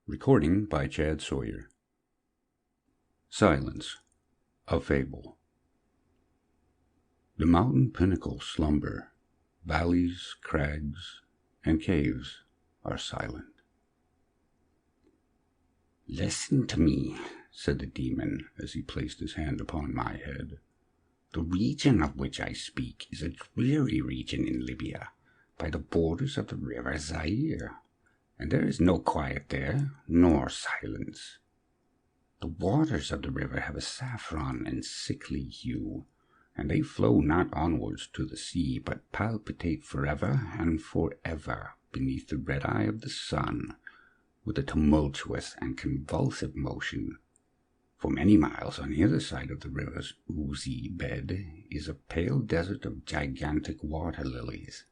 Recording by Chad Sawyer. Silence, a Fable. The mountain pinnacles slumber, valleys, crags, and caves are silent. "Listen to me," said the demon as he placed his hand upon my head. "The region of which I speak is a dreary region in Libya, by the borders of the river Zaire, and there is no quiet there, nor silence. The waters of the river have a saffron and sickly hue, and they flow not onwards to the sea, but palpitate forever and forever beneath the red eye of the sun, with a tumultuous and convulsive motion. For many miles on either side of the river's oozy bed is a pale desert of gigantic water lilies.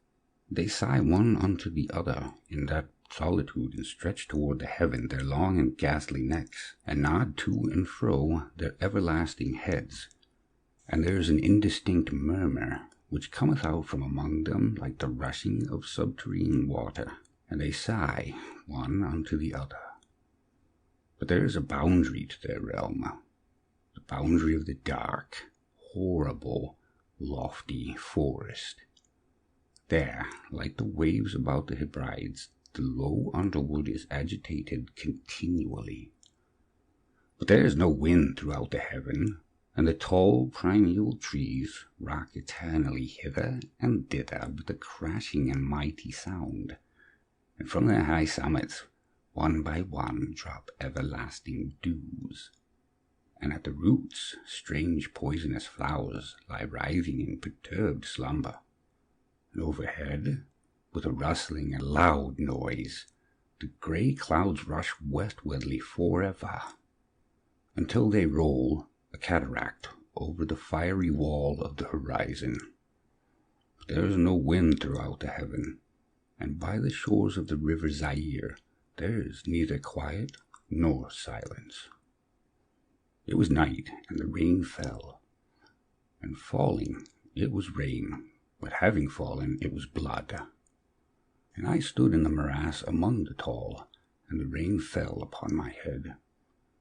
They sigh one unto the other in that solitude, and stretch toward the heaven their long and ghastly necks, and nod to and fro their everlasting heads. And there is an indistinct murmur which cometh out from among them like the rushing of subterranean water, and they sigh one unto the other. But there is a boundary to their realm, the boundary of the dark, horrible, lofty forest. There, like the waves about the Hebrides, the low underwood is agitated continually. But there is no wind throughout the heaven, and the tall primeval trees rock eternally hither and thither with a crashing and mighty sound, and from their high summits, one by one, drop everlasting dews, and at the roots strange poisonous flowers lie writhing in perturbed slumber. And overhead, with a rustling and loud noise, the grey clouds rush westwardly forever, until they roll, a cataract, over the fiery wall of the horizon. But there is no wind throughout the heaven, and by the shores of the river Zaire there is neither quiet nor silence. It was night, and the rain fell, and falling it was rain, but having fallen it was blood. And I stood in the morass among the tall, and the rain fell upon my head,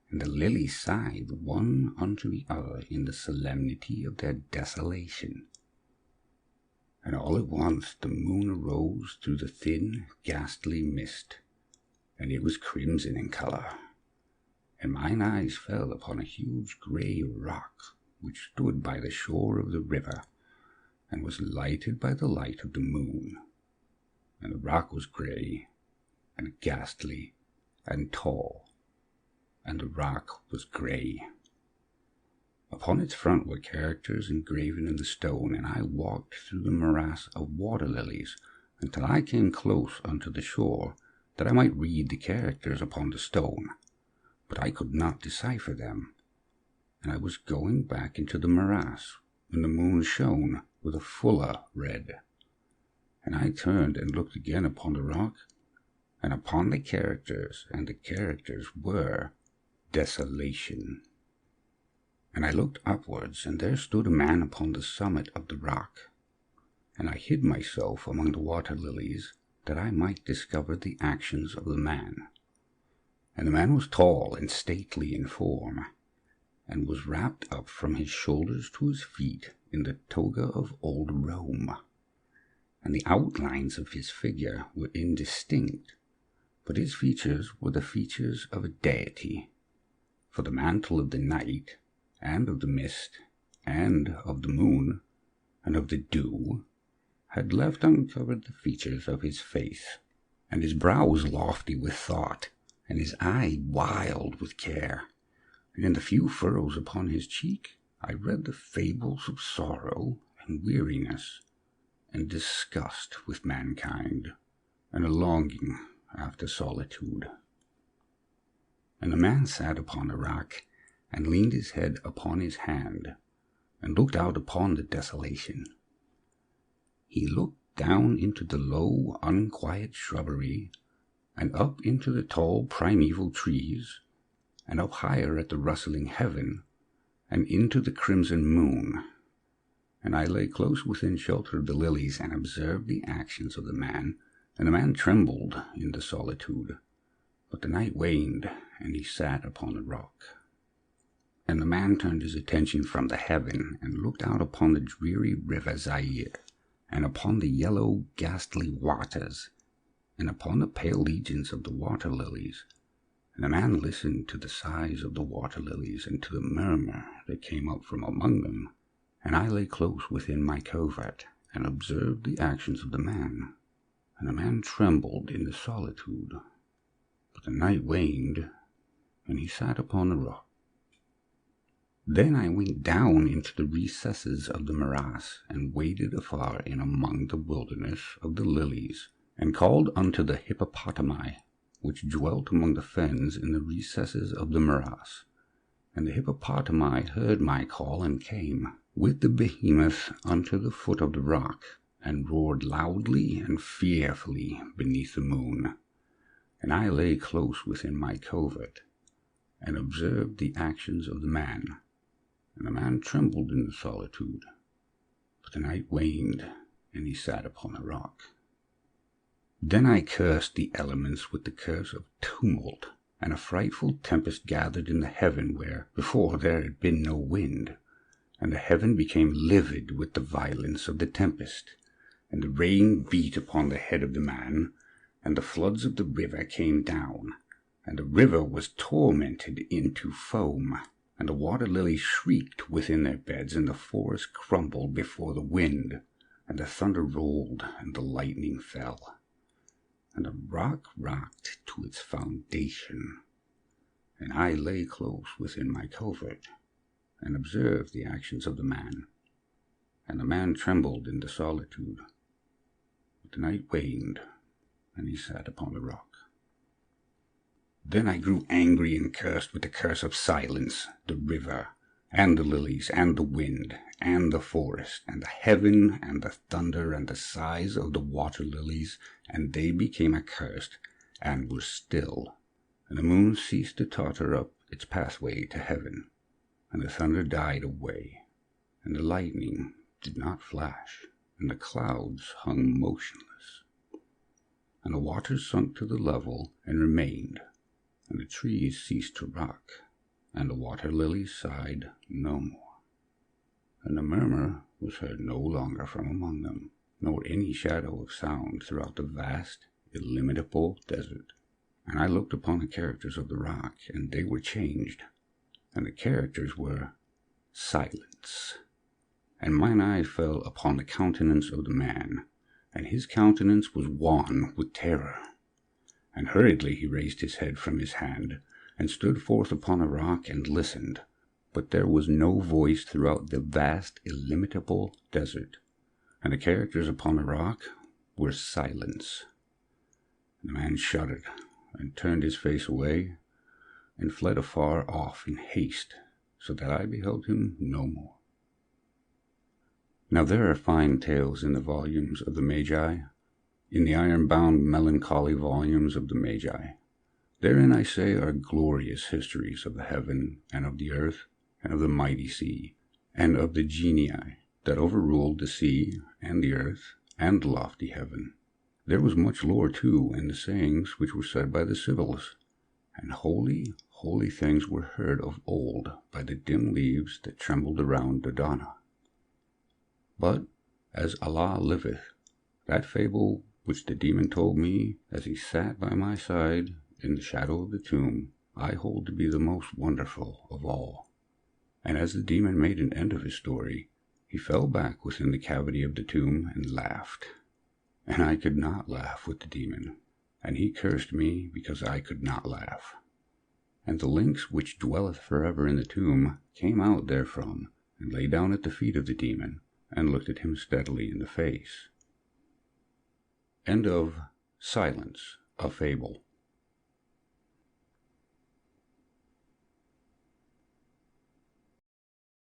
and the lilies sighed one unto the other in the solemnity of their desolation. And all at once the moon arose through the thin, ghastly mist, and it was crimson in colour, and mine eyes fell upon a huge grey rock which stood by the shore of the river, and was lighted by the light of the moon. And the rock was grey, and ghastly, and tall, and the rock was grey. Upon its front were characters engraven in the stone, and I walked through the morass of water lilies until I came close unto the shore, that I might read the characters upon the stone, but I could not decipher them. And I was going back into the morass when the moon shone with a fuller red. And I turned and looked again upon the rock, and upon the characters, and the characters were desolation. And I looked upwards, and there stood a man upon the summit of the rock. And I hid myself among the water lilies, that I might discover the actions of the man. And the man was tall and stately in form, and was wrapped up from his shoulders to his feet in the toga of old Rome. And the outlines of his figure were indistinct, but his features were the features of a deity, for the mantle of the night, and of the mist, and of the moon, and of the dew, had left uncovered the features of his face, and his brow was lofty with thought, and his eye wild with care, and in the few furrows upon his cheek I read the fables of sorrow and weariness, and disgust with mankind, and a longing after solitude. And the man sat upon the rock, and leaned his head upon his hand, and looked out upon the desolation. He looked down into the low, unquiet shrubbery, and up into the tall primeval trees, and up higher at the rustling heaven, and into the crimson moon. And I lay close within shelter of the lilies, and observed the actions of the man, and the man trembled in the solitude, But the night waned, and he sat upon a rock. And the man turned his attention from the heaven, and looked out upon the dreary river Zaire, and upon the yellow ghastly waters, and upon the pale legions of the water lilies. And the man listened to the sighs of the water lilies, and to the murmur that came up from among them. And I lay close within my covert, and observed the actions of the man. And the man trembled in the solitude. But the night waned, and he sat upon a rock. Then I went down into the recesses of the morass, and waded afar in among the wilderness of the lilies, and called unto the hippopotami, which dwelt among the fens in the recesses of the morass. And the hippopotami heard my call, and came with the behemoth unto the foot of the rock, and roared loudly and fearfully beneath the moon. And I lay close within my covert, and observed the actions of the man. And the man trembled in the solitude. But the night waned, and he sat upon a rock. Then I cursed the elements with the curse of tumult, and a frightful tempest gathered in the heaven where before there had been no wind. And the heaven became livid with the violence of the tempest, and the rain beat upon the head of the man, and the floods of the river came down, and the river was tormented into foam, and the water lilies shrieked within their beds, and the forest crumbled before the wind, and the thunder rolled, and the lightning fell, and the rock rocked to its foundation. And I lay close within my covert, and observed the actions of the man. And the man trembled in the solitude. But the night waned, and he sat upon the rock. Then I grew angry and cursed with the curse of silence, the river, and the lilies, and the wind, and the forest, and the heaven, and the thunder, and the sighs of the water lilies, and they became accursed, and were still. And the moon ceased to totter up its pathway to heaven, and the thunder died away, and the lightning did not flash, and the clouds hung motionless. And the waters sunk to the level and remained, and the trees ceased to rock, and the water lilies sighed no more. And the murmur was heard no longer from among them, nor any shadow of sound throughout the vast, illimitable desert. And I looked upon the characters of the rock, and they were changed, and the characters were silence. And mine eye fell upon the countenance of the man, and his countenance was wan with terror. And hurriedly he raised his head from his hand, and stood forth upon a rock, and listened. But there was no voice throughout the vast, illimitable desert, and the characters upon the rock were silence. And the man shuddered, and turned his face away, and fled afar off in haste, so that I beheld him no more. Now there are fine tales in the volumes of the Magi, in the iron-bound melancholy volumes of the Magi. Therein, I say, are glorious histories of the heaven, and of the earth, and of the mighty sea, and of the genii that overruled the sea, and the earth, and the lofty heaven. There was much lore, too, in the sayings which were said by the Sibyls, and holy, holy things were heard of old by the dim leaves that trembled around Dodona. But, as Allah liveth, that fable which the demon told me as he sat by my side in the shadow of the tomb, I hold to be the most wonderful of all. And as the demon made an end of his story, he fell back within the cavity of the tomb and laughed. And I could not laugh with the demon, and he cursed me because I could not laugh. And the lynx which dwelleth forever in the tomb came out therefrom, and lay down at the feet of the demon, and looked at him steadily in the face. End of Silence, a Fable.